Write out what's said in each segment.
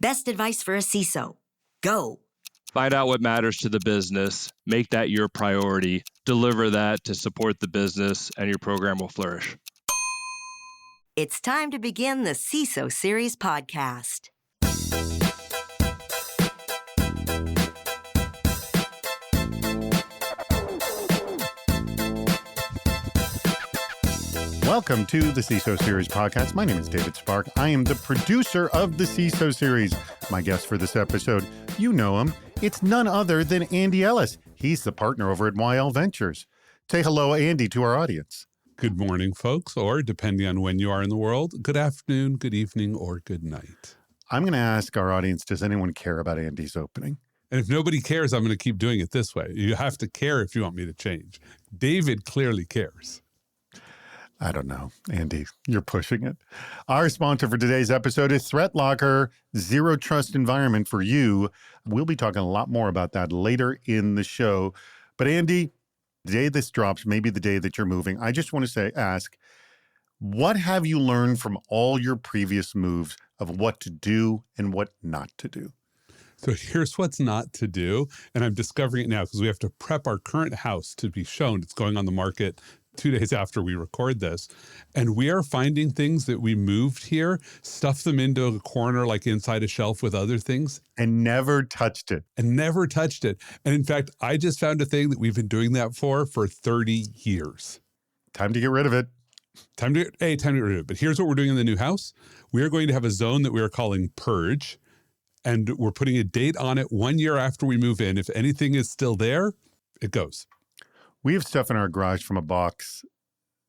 Best advice for a CISO. Go. Find out what matters to the business, make that your priority, deliver that to support the business, and your program will flourish. It's time to begin the CISO Series podcast. Welcome to the CISO Series podcast. My name is David Spark. I am the producer of the CISO Series. My guest for this episode, you know him. It's none other than Andy Ellis. He's the partner over at YL Ventures. Say hello, Andy, to our audience. Good morning, folks, or depending on when you are in the world, good afternoon, good evening, or good night. I'm going to ask our audience, does anyone care about Andy's opening? And if nobody cares, I'm going to keep doing it this way. You have to care if you want me to change. David clearly cares. I don't know, Andy, you're pushing it. Our sponsor for today's episode is ThreatLocker, zero trust environment for you. We'll be talking a lot more about that later in the show. But Andy, the day this drops, maybe the day that you're moving, I just want to ask, what have you learned from all your previous moves of what to do and what not to do? So here's what's not to do, and I'm discovering it now because we have to prep our current house to be shown. It's going on the market 2 days after we record this. And we are finding things that we moved here, stuffed them into a corner like inside a shelf with other things. And never touched it. And in fact, I just found a thing that we've been doing that for 30 years. Time to get rid of it. Time to get rid of it. But here's what we're doing in the new house. We are going to have a zone that we are calling Purge. And we're putting a date on it 1 year after we move in. If anything is still there, it goes. We have stuff in our garage from a box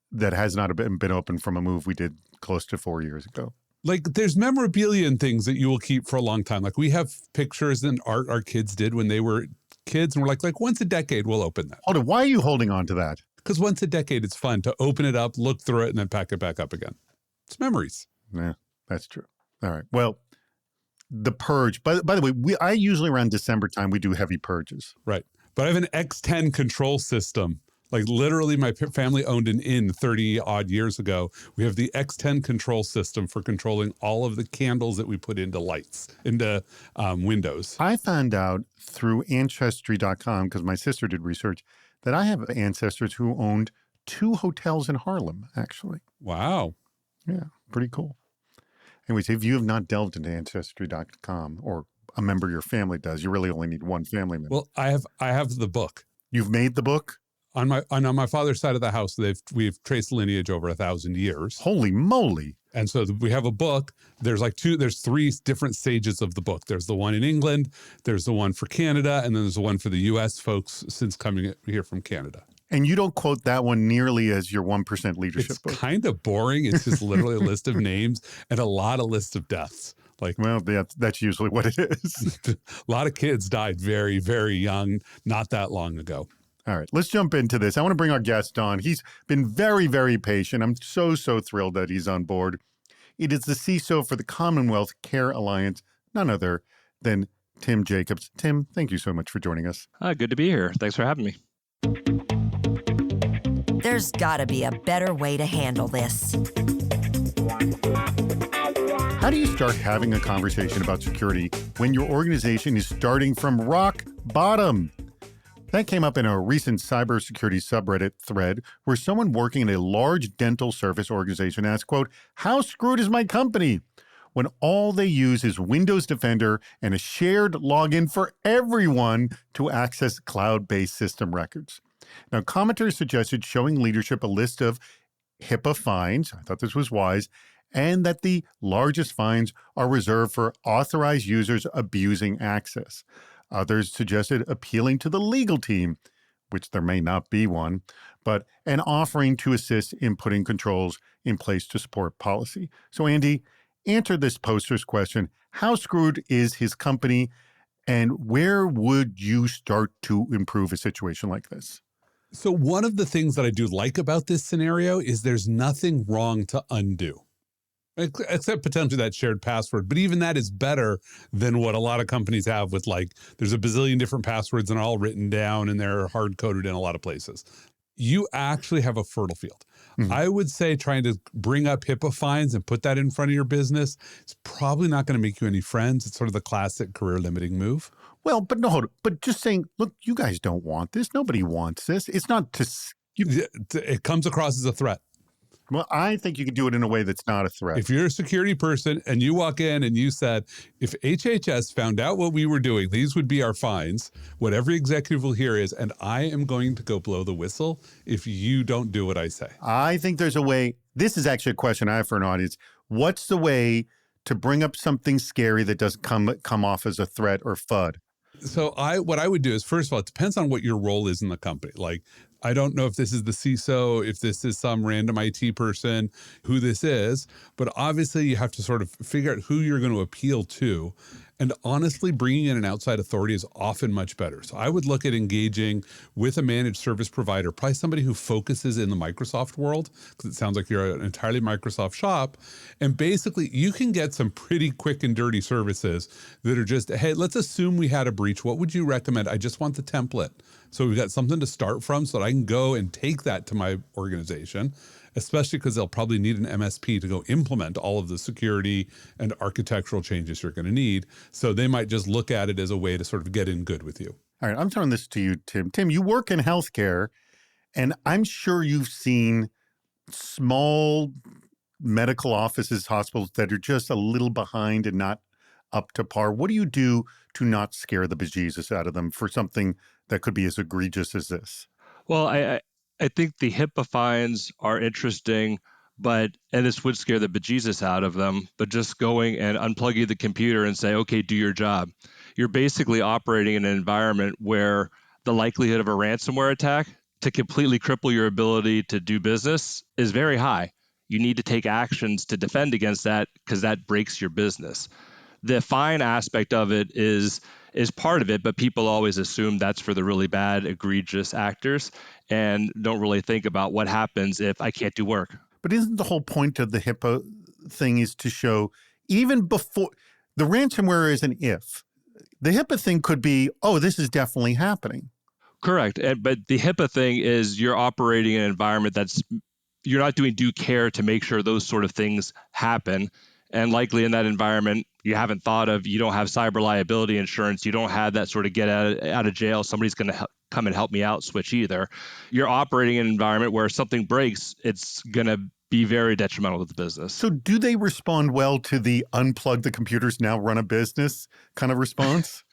that has not been opened from a move we did close to 4 years ago. Like there's memorabilia and things that you will keep for a long time. Like we have pictures and art our kids did when they were kids. And we're like once a decade, we'll open that. Hold on, why are you holding on to that? Because once a decade, it's fun to open it up, look through it, and then pack it back up again. It's memories. Yeah, that's true. All right. Well, the purge, by the way, I usually around December time, we do heavy purges. Right. But I have an X10 control system. Like literally my family owned an inn 30 odd years ago. We have the X10 control system for controlling all of the candles that we put into lights, into windows. I found out through Ancestry.com, because my sister did research, that I have ancestors who owned 2 hotels in Harlem, actually. Wow. Yeah, pretty cool. Anyways, if you have not delved into Ancestry.com, or a member of your family does, you really only need one family member. Well, I have the book. You've made the book? On my father's side of the house, we've traced lineage over 1,000 years. Holy moly. And so we have a book. There's 3 different stages of the book. There's the one in England, there's the one for Canada, and then there's the one for the US folks since coming here from Canada. And you don't quote that one nearly as your 1% leadership book. It's kind of boring. It's just literally a list of names and a lot of lists of deaths. Well, that's usually what it is. A lot of kids died very, very young, not that long ago. All right, let's jump into this. I want to bring our guest on. He's been very, very patient. I'm so thrilled that he's on board. It is the CISO for the Commonwealth Care Alliance, none other than Tim Jacobs. Tim, thank you so much for joining us. Good to be here. Thanks for having me. There's gotta be a better way to handle this. How do you start having a conversation about security when your organization is starting from rock bottom? That came up in a recent cybersecurity subreddit thread where someone working in a large dental service organization asked, quote, "How screwed is my company?" when all they use is Windows Defender and a shared login for everyone to access cloud-based system records. Now, commenters suggested showing leadership a list of HIPAA fines, I thought this was wise, and that the largest fines are reserved for authorized users abusing access. Others suggested appealing to the legal team, which there may not be one, but an offering to assist in putting controls in place to support policy. So, Andy, answer this poster's question. How screwed is his company, and where would you start to improve a situation like this? So one of the things that I do like about this scenario is there's nothing wrong to undo. Except potentially that shared password. But even that is better than what a lot of companies have with there's a bazillion different passwords and all written down and they're hard-coded in a lot of places. You actually have a fertile field. I would say trying to bring up HIPAA fines and put that in front of your business is probably not going to make you any friends. It's sort of the classic career limiting move. Well, but no, hold on. But just saying, look, you guys don't want this. Nobody wants this. It's not to. It comes across as a threat. Well, I think you could do it in a way that's not a threat. If you're a security person and you walk in and you said, if HHS found out what we were doing, these would be our fines. What every executive will hear is, and I am going to go blow the whistle if you don't do what I say. I think there's a way. This is actually a question I have for an audience. What's the way to bring up something scary that doesn't come off as a threat or FUD? So what I would do is, first of all, it depends on what your role is in the company. Like, I don't know if this is the CISO, if this is some random IT person, who this is, but obviously you have to sort of figure out who you're going to appeal to. And honestly, bringing in an outside authority is often much better. So I would look at engaging with a managed service provider, probably somebody who focuses in the Microsoft world, because it sounds like you're an entirely Microsoft shop. And basically, you can get some pretty quick and dirty services that are just, hey, let's assume we had a breach. What would you recommend? I just want the template. So we've got something to start from so that I can go and take that to my organization, especially because they'll probably need an MSP to go implement all of the security and architectural changes you're going to need. So they might just look at it as a way to sort of get in good with you. All right, I'm throwing this to you, Tim. Tim, you work in healthcare, and I'm sure you've seen small medical offices, hospitals that are just a little behind and not up to par. What do you do to not scare the bejesus out of them for something that could be as egregious as this? Well, I think the HIPAA fines are interesting, and this would scare the bejesus out of them, but just going and unplugging the computer and say, okay, do your job. You're basically operating in an environment where the likelihood of a ransomware attack to completely cripple your ability to do business is very high. You need to take actions to defend against that because that breaks your business. The fine aspect of it is part of it, but people always assume that's for the really bad, egregious actors and don't really think about what happens if I can't do work. But isn't the whole point of the HIPAA thing is to show, even before the ransomware is an if, the HIPAA thing could be, oh, this is definitely happening. Correct. But the HIPAA thing is you're operating in an environment you're not doing due care to make sure those sort of things happen. And likely in that environment, you haven't thought of, you don't have cyber liability insurance, you don't have that sort of get out of jail, somebody's going to come and help me out switch either. You're operating in an environment where if something breaks, it's going to be very detrimental to the business. So do they respond well to the unplug the computers, now run a business kind of response?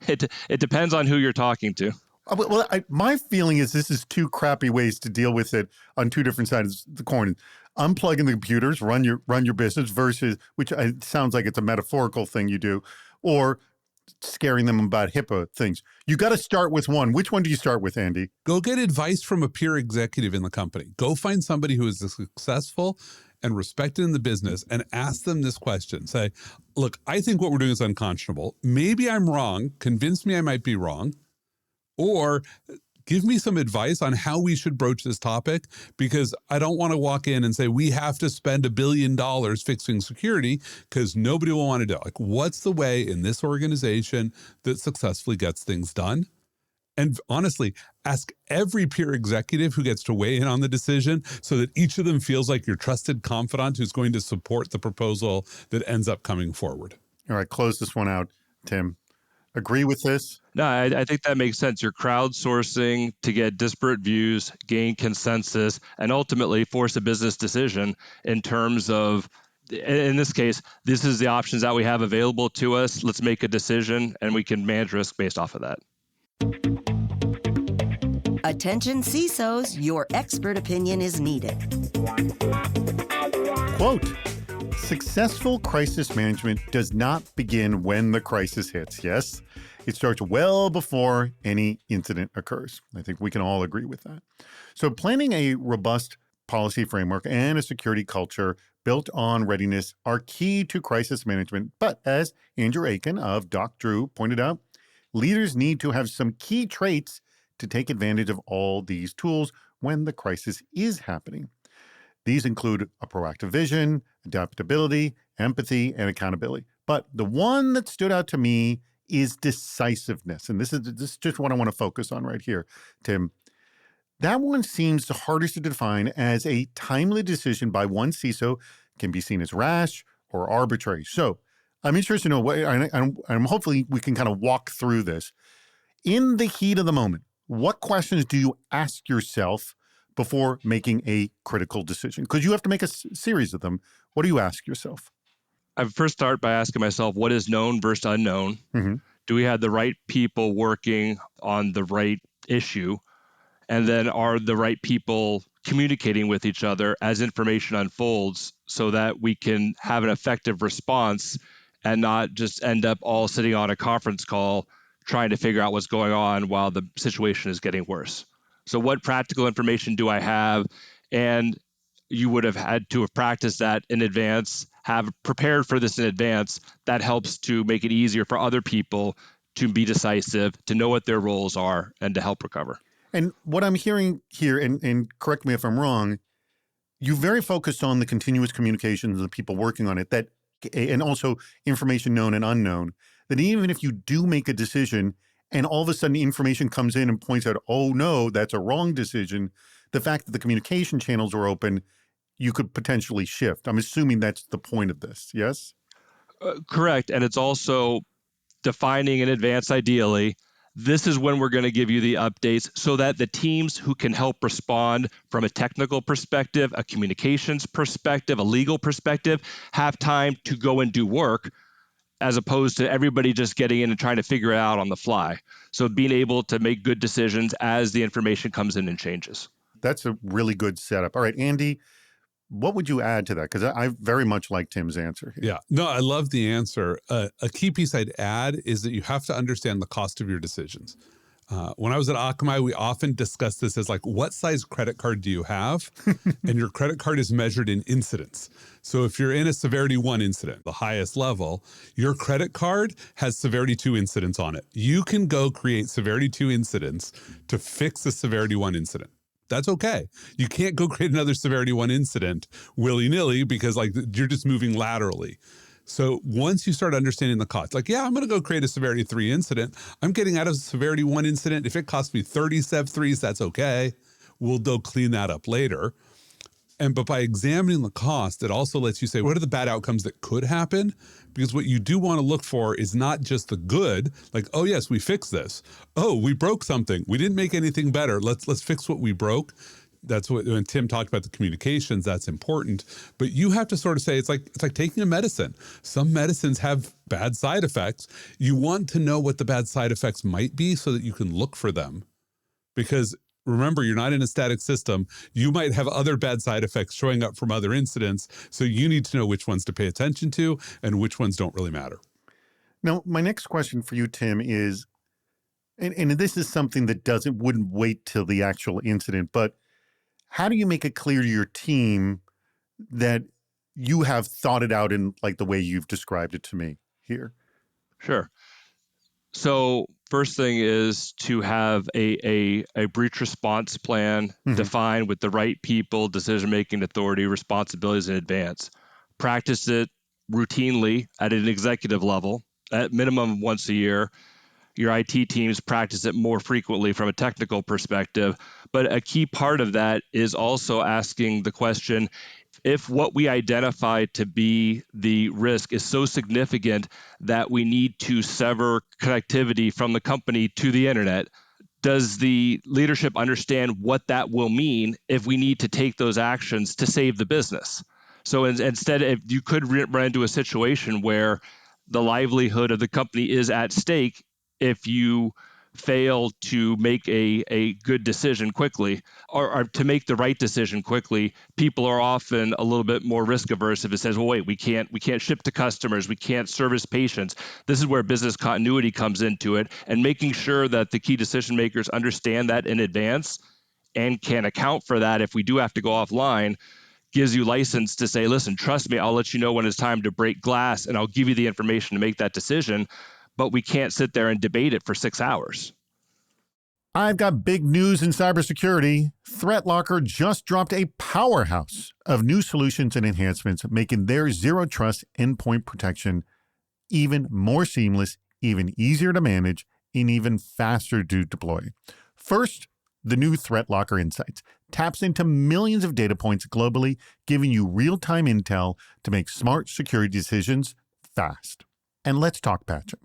It depends on who you're talking to. Well, my feeling is this is two crappy ways to deal with it on two different sides of the coin. Unplugging the computers, run your business versus, which sounds like it's a metaphorical thing you do, or scaring them about HIPAA things. You got to start with one. Which one do you start with, Andy? Go get advice from a peer executive in the company. Go find somebody who is successful and respected in the business and ask them this question. Say, look, I think what we're doing is unconscionable. Maybe I'm wrong. Convince me I might be wrong. Or give me some advice on how we should broach this topic, because I don't want to walk in and say, we have to spend $1 billion fixing security, because nobody will want to do it. Like, what's the way in this organization that successfully gets things done? And honestly, ask every peer executive who gets to weigh in on the decision so that each of them feels like your trusted confidant who's going to support the proposal that ends up coming forward. All right, close this one out, Tim. Agree with this? No, I think that makes sense. You're crowdsourcing to get disparate views, gain consensus, and ultimately force a business decision in terms of, in this case, this is the options that we have available to us. Let's make a decision and we can manage risk based off of that. Attention CISOs, your expert opinion is needed. Quote, successful crisis management does not begin when the crisis hits. Yes, it starts well before any incident occurs. I think we can all agree with that. So planning a robust policy framework and a security culture built on readiness are key to crisis management. But as Andrew Aiken of Doc Drew pointed out, leaders need to have some key traits to take advantage of all these tools when the crisis is happening. These include a proactive vision, adaptability, empathy, and accountability. But the one that stood out to me is decisiveness. And this is just what I want to focus on right here, Tim. That one seems the hardest to define, as a timely decision by one CISO can be seen as rash or arbitrary. So I'm interested to know what, and hopefully we can kind of walk through this. In the heat of the moment, what questions do you ask yourself before making a critical decision? Because you have to make a series of them. What do you ask yourself? I first start by asking myself, what is known versus unknown? Mm-hmm. Do we have the right people working on the right issue? And then are the right people communicating with each other as information unfolds so that we can have an effective response and not just end up all sitting on a conference call trying to figure out what's going on while the situation is getting worse? So what practical information do I have? And you would have had to have practiced that in advance, have prepared for this in advance. That helps to make it easier for other people to be decisive, to know what their roles are, and to help recover. And what I'm hearing here, and correct me if I'm wrong, you very focused on the continuous communications of the people working on it, that, and also information known and unknown, that even if you do make a decision and all of a sudden information comes in and points out, oh no, that's a wrong decision, the fact that the communication channels are open, you could potentially shift. I'm assuming that's the point of this, yes? Correct. And it's also defining in advance, ideally, this is when we're going to give you the updates so that the teams who can help respond from a technical perspective, a communications perspective, a legal perspective, have time to go and do work, as opposed to everybody just getting in and trying to figure it out on the fly. So being able to make good decisions as the information comes in and changes. That's a really good setup. All right, Andy, what would you add to that? Because I very much like Tim's answer here. Yeah, no, I love the answer. A key piece I'd add is that you have to understand the cost of your decisions. When I was at Akamai, we often discussed this as like, what size credit card do you have? And your credit card is measured in incidents. So if you're in a severity 1 incident, the highest level, your credit card has severity 2 incidents on it. You can go create severity 2 incidents to fix a severity 1 incident. That's okay. You can't go create another severity 1 incident willy-nilly because like you're just moving laterally. So once you start understanding the cost, like, yeah, I'm going to go create a severity 3 incident. I'm getting out of a severity 1 incident. If it costs me 30 sev 3s, that's okay. We'll go clean that up later. But by examining the cost, it also lets you say, what are the bad outcomes that could happen? Because what you do want to look for is not just the good, like, oh yes, we fixed this. Oh, we broke something. We didn't make anything better. Let's fix what we broke. That's what, when Tim talked about the communications, that's important. But you have to sort of say, it's like taking a medicine. Some medicines have bad side effects. You want to know what the bad side effects might be so that you can look for them. Because remember, you're not in a static system. You might have other bad side effects showing up from other incidents. So you need to know which ones to pay attention to and which ones don't really matter. Now, my next question for you, Tim, is, and this is something that wouldn't wait till the actual incident, but how do you make it clear to your team that you have thought it out in like the way you've described it to me here? Sure. So first thing is to have a breach response plan defined with the right people, decision-making authority, responsibilities in advance. Practice it routinely at an executive level, at minimum once a year. Your IT teams practice it more frequently from a technical perspective. But a key part of that is also asking the question, if what we identify to be the risk is so significant that we need to sever connectivity from the company to the internet, does the leadership understand what that will mean if we need to take those actions to save the business? So instead, if you could run into a situation where the livelihood of the company is at stake if you fail to make a good decision quickly, or to make the right decision quickly, people are often a little bit more risk averse if it says, well, wait, we can't ship to customers, we can't service patients. This is where business continuity comes into it, and making sure that the key decision makers understand that in advance and can account for that if we do have to go offline gives you license to say, listen, trust me, I'll let you know when it's time to break glass and I'll give you the information to make that decision. But we can't sit there and debate it for 6 hours. I've got big news in cybersecurity. ThreatLocker just dropped a powerhouse of new solutions and enhancements, making their zero trust endpoint protection even more seamless, even easier to manage, and even faster to deploy. First, The new Threat Locker Insights taps into millions of data points globally, giving you real-time intel to make smart security decisions fast. And let's talk patching.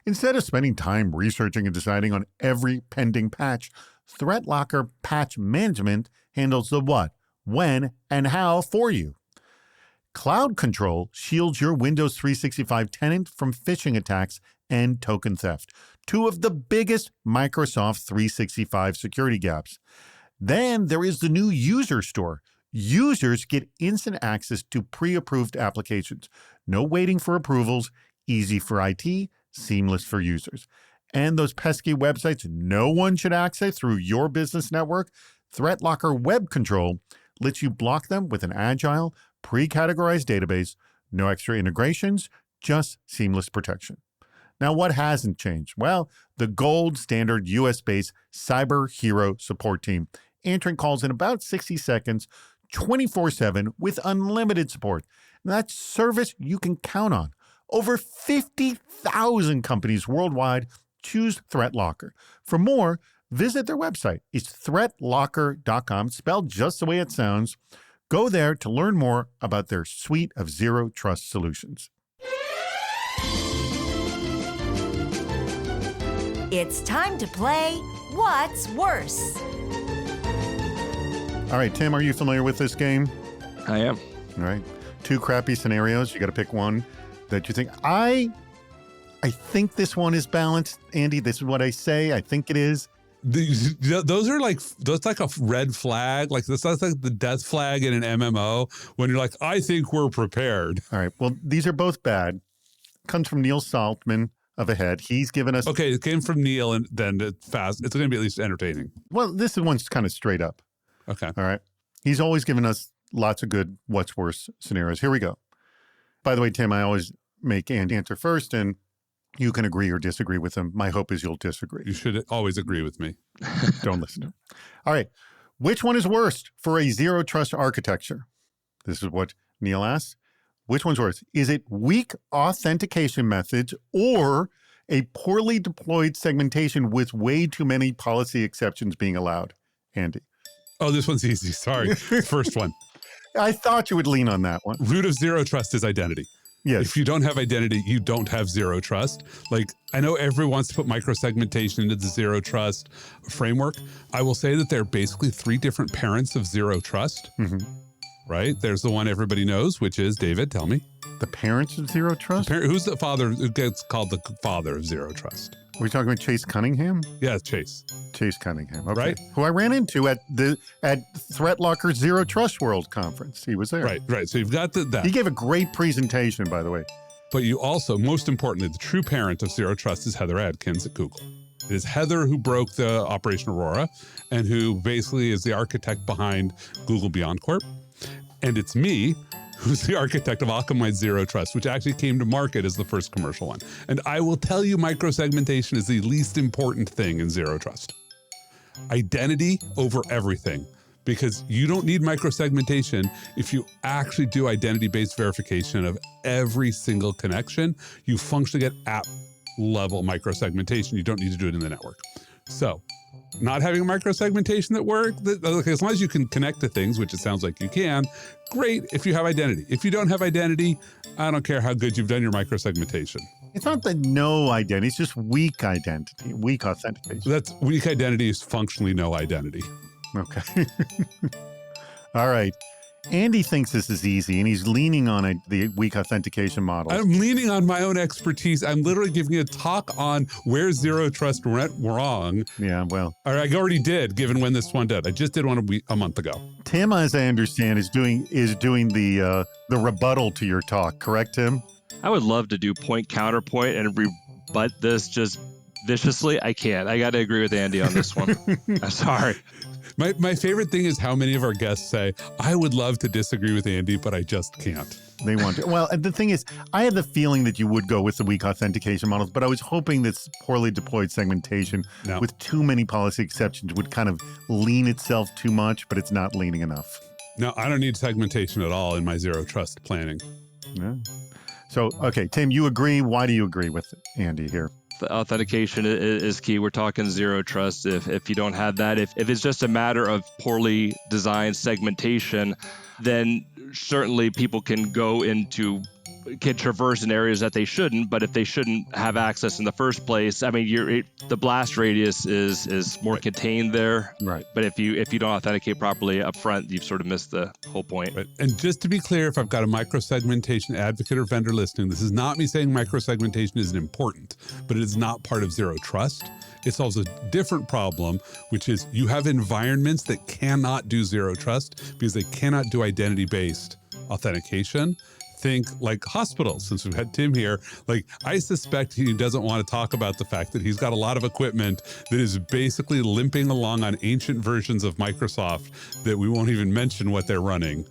Instead of spending time researching and deciding on every pending patch, Threat Locker Patch Management handles the what, when, and how for you. Cloud Control shields your Windows 365 tenant from phishing attacks and token theft, two of the biggest Microsoft 365 security gaps. Then there is the new User Store. Users get instant access to pre-approved applications. No waiting for approvals, easy for IT, seamless for users. And those pesky websites no one should access through your business network, Threat Locker Web Control lets you block them with an agile, pre-categorized database, no extra integrations, just seamless protection. Now, what hasn't changed? Well, the gold standard US-based Cyber Hero support team, answering calls in about 60 seconds, 24/7 with unlimited support. And that's service you can count on. Over 50,000 companies worldwide choose Threat Locker. For more, visit their website. It's threatlocker.com, spelled just the way it sounds. Go there to learn more about their suite of zero trust solutions. It's time to play What's Worse? All right, Tim, are you familiar with this game? I am. All right. Two crappy scenarios. You got to pick one that you think. I think this one is balanced, Andy. This is what I say. I think it is. Those are like a red flag. Like that's like the death flag in an MMO when you're like, I think we're prepared. All right. Well, these are both bad. Comes from Neil Saltman of Ahead. He's given us. Okay, it came from Neil, and then it's fast. It's going to be at least entertaining. Well, this one's kind of straight up. Okay. All right. He's always given us lots of good what's worse scenarios. Here we go. By the way, Tim, I always make Andy answer first, and you can agree or disagree with him. My hope is you'll disagree. You should always agree with me. Don't listen to him. All right. Which one is worst for a zero trust architecture? This is what Neil asks. Which one's worse? Is it weak authentication methods or a poorly deployed segmentation with way too many policy exceptions being allowed? Andy. Oh, this one's easy. Sorry. First one. I thought you would lean on that one. Root of zero trust is identity. Yes. If you don't have identity, you don't have zero trust. Like, I know everyone wants to put microsegmentation into the zero trust framework. I will say that there are basically three different parents of zero trust, right? There's the one everybody knows, which is, David, tell me. The parents of zero trust? Who's the father who gets called the father of zero trust? Are we talking about Chase Cunningham? Yeah, Chase. Chase Cunningham, okay. Right. Who I ran into at Threat Locker's Zero Trust World Conference. He was there. Right. So you've got that. He gave a great presentation, by the way. But you also, most importantly, the true parent of zero trust is Heather Adkins at Google. It is Heather who broke the Operation Aurora and who basically is the architect behind Google Beyond Corp. And it's me who's the architect of Akamai's Zero Trust, which actually came to market as the first commercial one. And I will tell you, microsegmentation is the least important thing in Zero Trust. Identity over everything, because you don't need microsegmentation if you actually do identity-based verification of every single connection. You functionally get app-level microsegmentation. You don't need to do it in the network. So, not having microsegmentation that works, as long as you can connect to things, which it sounds like you can, great if you have identity. If you don't have identity, I don't care how good you've done your microsegmentation. It's not the no identity, it's just weak identity, weak authentication. That's weak identity is functionally no identity. Okay. All right. Andy thinks this is easy, and he's leaning on the weak authentication model. I'm leaning on my own expertise. I'm literally giving a talk on where zero trust went wrong. Yeah, well. Or I already did, given when this one did. I just did one a month ago. Tim, as I understand, is doing the rebuttal to your talk. Correct, Tim? I would love to do point counterpoint and rebut this just viciously. I can't. I got to agree with Andy on this one. I'm sorry. My favorite thing is how many of our guests say, I would love to disagree with Andy, but I just can't. They want to. Well, the thing is, I had the feeling that you would go with the weak authentication models, but I was hoping this poorly deployed segmentation with too many policy exceptions would kind of lean itself too much, but it's not leaning enough. No, I don't need segmentation at all in my zero trust planning. Yeah. So, okay, Tim, you agree. Why do you agree with Andy here? The authentication is key. We're talking zero trust. If you don't have that, if it's just a matter of poorly designed segmentation, then certainly people can traverse in areas that they shouldn't. But if they shouldn't have access in the first place, I mean, the blast radius is more contained there. Right. But if you don't authenticate properly up front, you've sort of missed the whole point. Right. And just to be clear, if I've got a microsegmentation advocate or vendor listening, this is not me saying microsegmentation isn't important, but it is not part of zero trust. It solves a different problem, which is you have environments that cannot do zero trust because they cannot do identity-based authentication. Think like hospitals, since we've had Tim here. Like, I suspect he doesn't want to talk about the fact that he's got a lot of equipment that is basically limping along on ancient versions of Microsoft that we won't even mention what they're running,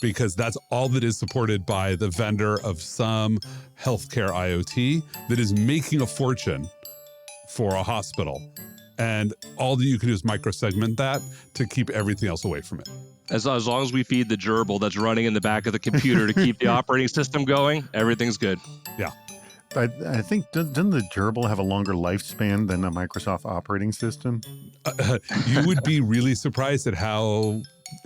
because that's all that is supported by the vendor of some healthcare IoT that is making a fortune for a hospital. And all that you can do is microsegment that to keep everything else away from it. As long as we feed the gerbil that's running in the back of the computer to keep the operating system going, everything's good. Yeah. I think, doesn't the gerbil have a longer lifespan than a Microsoft operating system? You would be really surprised at how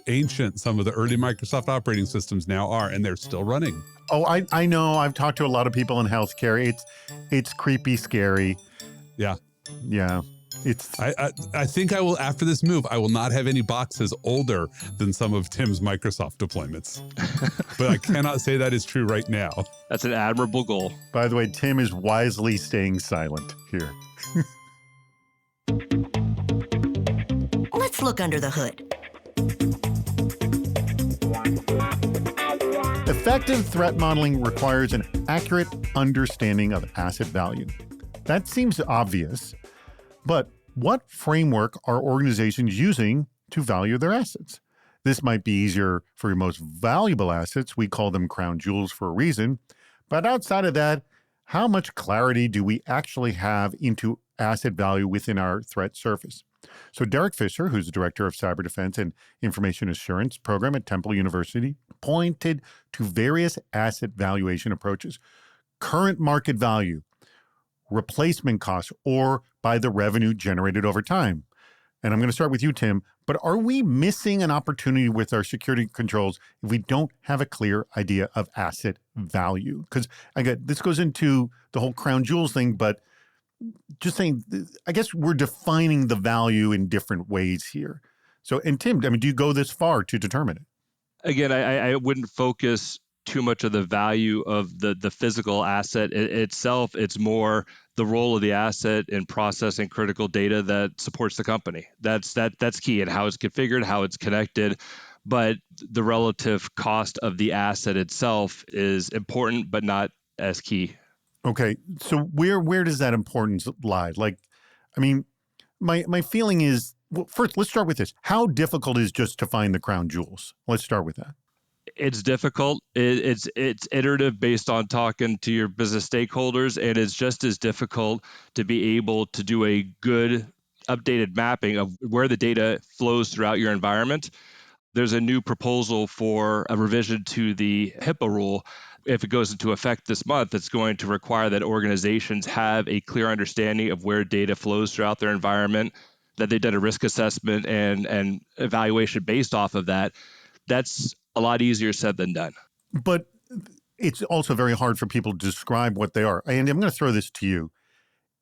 ancient some of the early Microsoft operating systems now are, and they're still running. Oh, I know. I've talked to a lot of people in healthcare. It's creepy, scary. Yeah. Yeah. I think I will, after this move, I will not have any boxes older than some of Tim's Microsoft deployments. But I cannot say that is true right now. That's an admirable goal. By the way, Tim is wisely staying silent here. Let's look under the hood. Effective threat modeling requires an accurate understanding of asset value. That seems obvious, but what framework are organizations using to value their assets? This might be easier for your most valuable assets. We call them crown jewels for a reason. But outside of that, how much clarity do we actually have into asset value within our threat surface? So Derek Fisher, who's the director of cyber defense and information assurance program at Temple University, pointed to various asset valuation approaches: current market value, replacement costs, or by the revenue generated over time. And I'm going to start with you, Tim, but are we missing an opportunity with our security controls if we don't have a clear idea of asset value? Because again, this goes into the whole crown jewels thing, but just saying, I guess we're defining the value in different ways here. So, and Tim, I mean, do you go this far to determine it? Again, I wouldn't focus too much of the value of the physical asset itself. It's more the role of the asset in processing critical data that supports the company. That's key, and how it's configured, how it's connected. But the relative cost of the asset itself is important, but not as key. Okay, so where does that importance lie? Like, I mean, my feeling is, well, first, let's start with this. How difficult is just to find the crown jewels? Let's start with that. It's difficult. It's iterative based on talking to your business stakeholders, and it's just as difficult to be able to do a good updated mapping of where the data flows throughout your environment. There's a new proposal for a revision to the HIPAA rule. If it goes into effect this month, it's going to require that organizations have a clear understanding of where data flows throughout their environment, that they've done a risk assessment and evaluation based off of that. That's a lot easier said than done. But it's also very hard for people to describe what they are. And I'm going to throw this to you.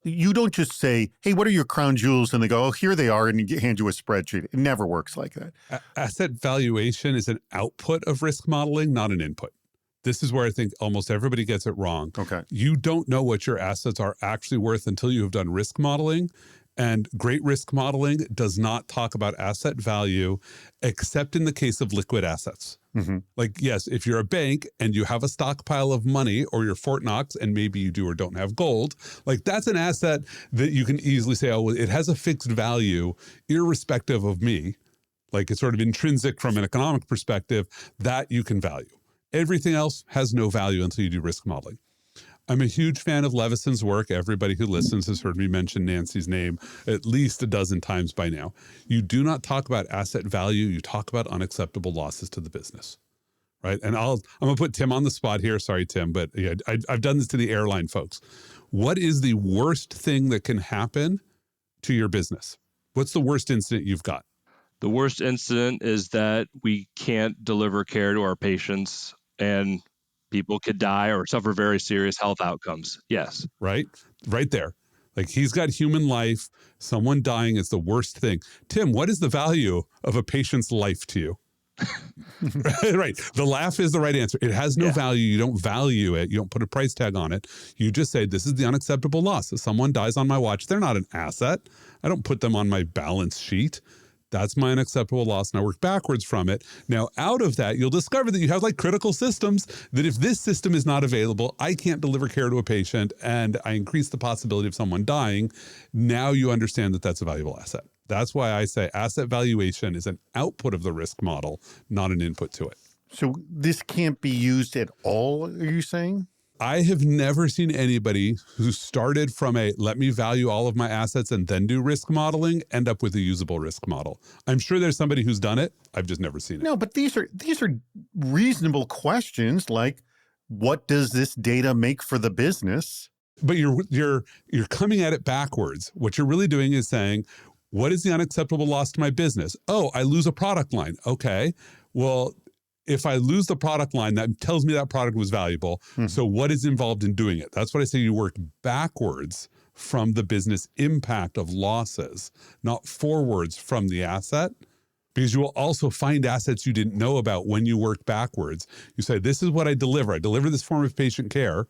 You don't just say, hey, what are your crown jewels? And they go, oh, here they are, and hand you a spreadsheet. It never works like that. Asset valuation is an output of risk modeling, not an input. This is where I think almost everybody gets it wrong. Okay. You don't know what your assets are actually worth until you have done risk modeling. And great risk modeling does not talk about asset value, except in the case of liquid assets. Mm-hmm. Like, yes, if you're a bank and you have a stockpile of money, or you're Fort Knox and maybe you do or don't have gold, like that's an asset that you can easily say, oh, well, it has a fixed value irrespective of me. Like, it's sort of intrinsic from an economic perspective that you can value. Everything else has no value until you do risk modeling. I'm a huge fan of Levison's work. Everybody who listens has heard me mention Nancy's name at least a dozen times by now. You do not talk about asset value. You talk about unacceptable losses to the business, right? And I'm going to put Tim on the spot here. Sorry, Tim, but yeah, I've done this to the airline folks. what is the worst thing that can happen to your business? What's the worst incident you've got? The worst incident is that we can't deliver care to our patients and people could die or suffer very serious health outcomes. Yes. Right there. Like, he's got human life. Someone dying is the worst thing. Tim, what is the value of a patient's life to you? Right. The laugh is the right answer. It has no value. You don't value it. You don't put a price tag on it. You just say, this is the unacceptable loss. If someone dies on my watch, they're not an asset. I don't put them on my balance sheet. That's my unacceptable loss, and I work backwards from it. Now, out of that, you'll discover that you have like critical systems that if this system is not available, I can't deliver care to a patient, and I increase the possibility of someone dying. Now you understand that that's a valuable asset. That's why I say asset valuation is an output of the risk model, not an input to it. So this can't be used at all, are you saying? I have never seen anybody who started from a let me value all of my assets and then do risk modeling end up with a usable risk model. I'm sure there's somebody who's done it. I've just never seen it. No, but these are reasonable questions like, what does this data make for the business? But you're coming at it backwards. What you're really doing is saying, what is the unacceptable loss to my business? Oh, I lose a product line. Okay. Well, if I lose the product line, that tells me that product was valuable. Mm-hmm. So what is involved in doing it? That's what I say you work backwards from the business impact of losses, not forwards from the asset, because you will also find assets you didn't know about when you work backwards. You say, this is what I deliver. I deliver this form of patient care.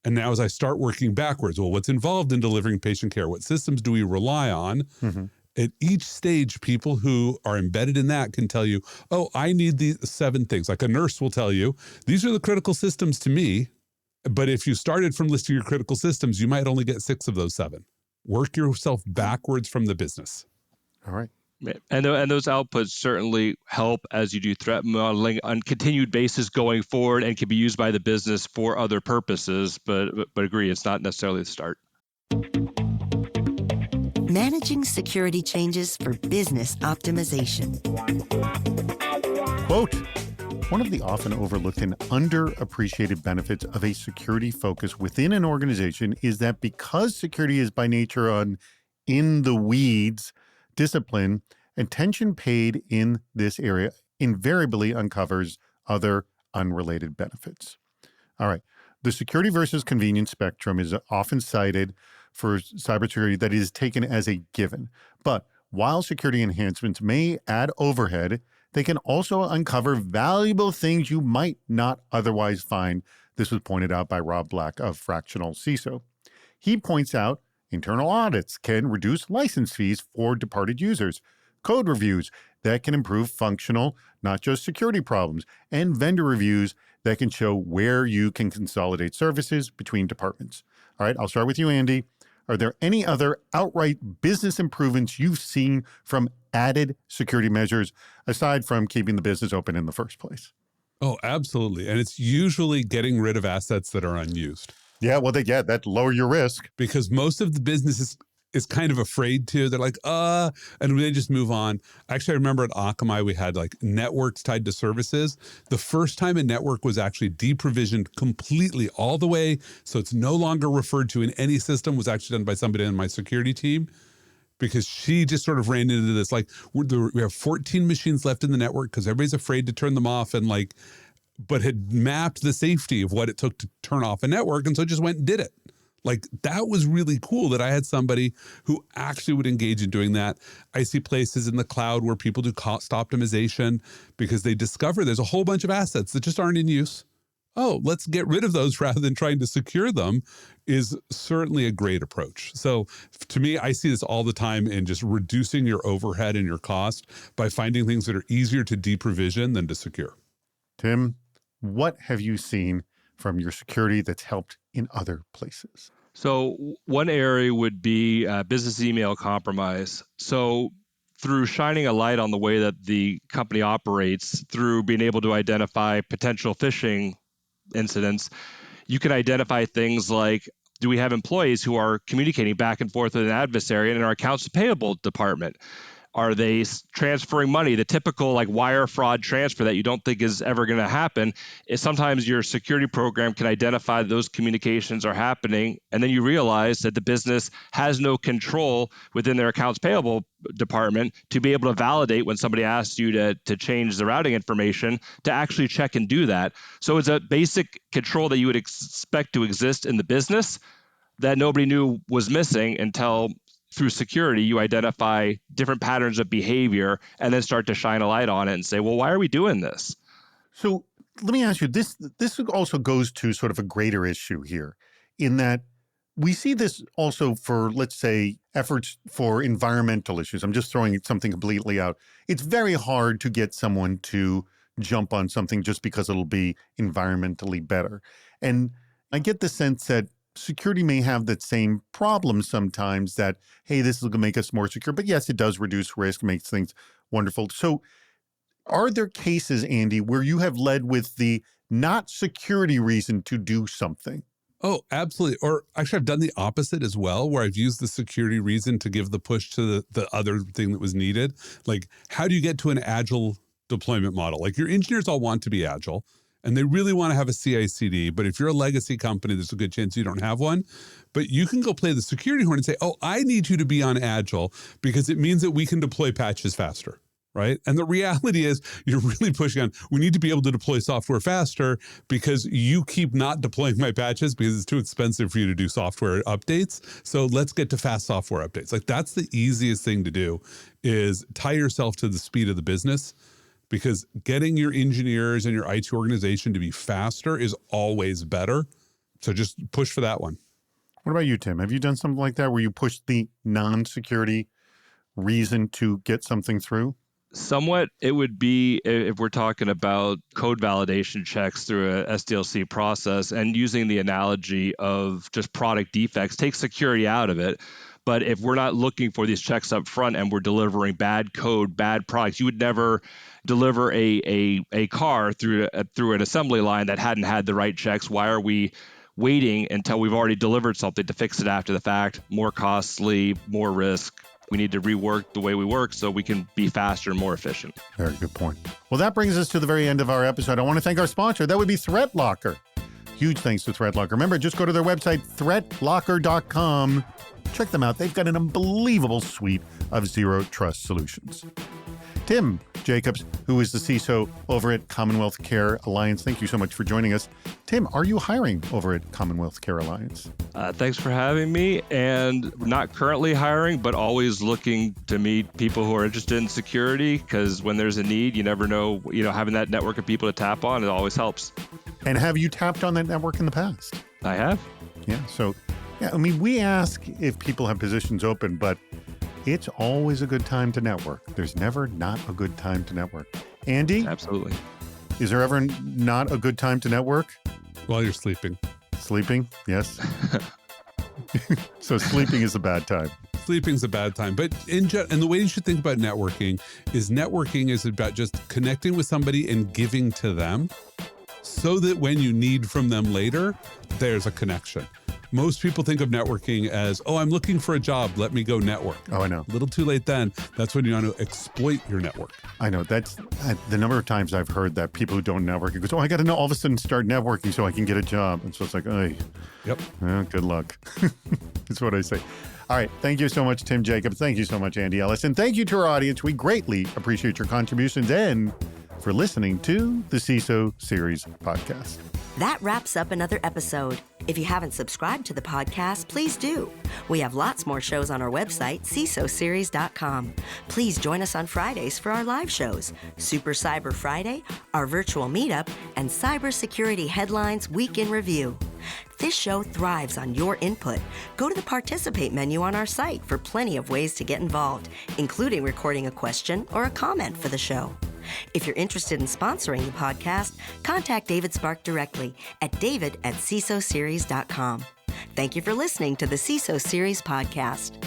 And now as I start working backwards, well, what's involved in delivering patient care? What systems do we rely on? Mm-hmm. At each stage, people who are embedded in that can tell you, oh, I need these 7 things. Like a nurse will tell you, these are the critical systems to me. But if you started from listing your critical systems, you might only get 6 of those 7. Work yourself backwards from the business. All right. And those outputs certainly help as you do threat modeling on continued basis going forward and can be used by the business for other purposes. But agree, it's not necessarily the start. Managing security changes for business optimization. Quote, one of the often overlooked and underappreciated benefits of a security focus within an organization is that because security is by nature an in-the-weeds discipline, attention paid in this area invariably uncovers other unrelated benefits. All right. The security versus convenience spectrum is often cited for cybersecurity that is taken as a given. But while security enhancements may add overhead, they can also uncover valuable things you might not otherwise find. This was pointed out by Rob Black of Fractional CISO. He points out internal audits can reduce license fees for departed users, code reviews that can improve functional, not just security problems, and vendor reviews that can show where you can consolidate services between departments. All right, I'll start with you, Andy. Are there any other outright business improvements you've seen from added security measures aside from keeping the business open in the first place? Oh, absolutely. And it's usually getting rid of assets that are unused. Yeah, well, that lower your risk. Because most of the business is kind of afraid to. They're like, and they just move on. Actually, I remember at Akamai, we had like networks tied to services. The first time a network was actually deprovisioned completely all the way, so it's no longer referred to in any system, was actually done by somebody on my security team, because she just sort of ran into this, like, we have 14 machines left in the network because everybody's afraid to turn them off, and like, but had mapped the safety of what it took to turn off a network, and so just went and did it. Like, that was really cool that I had somebody who actually would engage in doing that. I see places in the cloud where people do cost optimization because they discover there's a whole bunch of assets that just aren't in use. Oh, let's get rid of those rather than trying to secure them is certainly a great approach. So to me, I see this all the time in just reducing your overhead and your cost by finding things that are easier to deprovision than to secure. Tim, what have you seen from your security that's helped in other places? So one area would be business email compromise. So through shining a light on the way that the company operates, through being able to identify potential phishing incidents, you can identify things like, do we have employees who are communicating back and forth with an adversary in our accounts payable department? Are they transferring money? The typical like wire fraud transfer that you don't think is ever going to happen is sometimes your security program can identify that those communications are happening. And then you realize that the business has no control within their accounts payable department to be able to validate when somebody asks you to change the routing information to actually check and do that. So it's a basic control that you would expect to exist in the business that nobody knew was missing until through security, you identify different patterns of behavior and then start to shine a light on it and say, well, why are we doing this? So let me ask you, this also goes to sort of a greater issue here in that we see this also for, let's say, efforts for environmental issues. I'm just throwing something completely out. It's very hard to get someone to jump on something just because it'll be environmentally better. And I get the sense that security may have that same problem sometimes that, hey, this is going to make us more secure. But yes, it does reduce risk, makes things wonderful. So are there cases, Andy, where you have led with the not security reason to do something? Oh, absolutely. Or actually, I've done the opposite as well, where I've used the security reason to give the push to the other thing that was needed. Like, how do you get to an agile deployment model? Like, your engineers all want to be agile, and they really want to have a CI/CD. But if you're a legacy company, there's a good chance you don't have one. But you can go play the security horn and say, oh, I need you to be on agile because it means that we can deploy patches faster. Right. And the reality is you're really pushing on, we need to be able to deploy software faster because you keep not deploying my patches because it's too expensive for you to do software updates. So let's get to fast software updates. Like, that's the easiest thing to do, is tie yourself to the speed of the business, because getting your engineers and your IT organization to be faster is always better. So just push for that one. What about you, Tim? Have you done something like that where you push the non-security reason to get something through? Somewhat, it would be if we're talking about code validation checks through a SDLC process, and using the analogy of just product defects, take security out of it. But if we're not looking for these checks up front and we're delivering bad code, bad products, you would never deliver a car through an assembly line that hadn't had the right checks. Why are we waiting until we've already delivered something to fix it after the fact? More costly, more risk. We need to rework the way we work so we can be faster and more efficient. Very good point. Well, that brings us to the very end of our episode. I want to thank our sponsor. That would be ThreatLocker. Huge thanks to ThreatLocker. Remember, just go to their website, threatlocker.com. Check them out. They've got an unbelievable suite of zero trust solutions. Tim Jacobs, who is the CISO over at Commonwealth Care Alliance, thank you so much for joining us. Tim, are you hiring over at Commonwealth Care Alliance? Thanks for having me. And not currently hiring, but always looking to meet people who are interested in security, because when there's a need, you never know, having that network of people to tap on, it always helps. And have you tapped on that network in the past? I have. Yeah. So, we ask if people have positions open, but it's always a good time to network. There's never not a good time to network. Andy? Absolutely. Is there ever not a good time to network? While you're sleeping. Sleeping? Yes. So sleeping is a bad time. Sleeping's a bad time. But and the way you should think about networking is about just connecting with somebody and giving to them so that when you need from them later, there's a connection. Most people think of networking as, oh, I'm looking for a job, let me go network. Oh, I know. A little too late then. That's when you want to exploit your network. I know. That's the number of times I've heard that people who don't network, it goes, oh, I got to all of a sudden start networking so I can get a job. And so it's like, oh, yep. Good luck. That's what I say. All right. Thank you so much, Tim Jacobs. Thank you so much, Andy Ellis. And thank you to our audience. We greatly appreciate your contributions and for listening to the CISO Series podcast. That wraps up another episode. If you haven't subscribed to the podcast, please do. We have lots more shows on our website, CISOSeries.com. Please join us on Fridays for our live shows, Super Cyber Friday, our virtual meetup, and Cybersecurity Headlines Week in Review. This show thrives on your input. Go to the Participate menu on our site for plenty of ways to get involved, including recording a question or a comment for the show. If you're interested in sponsoring the podcast, contact David Spark directly at david@cisoseries.com. Thank you for listening to the CISO Series podcast.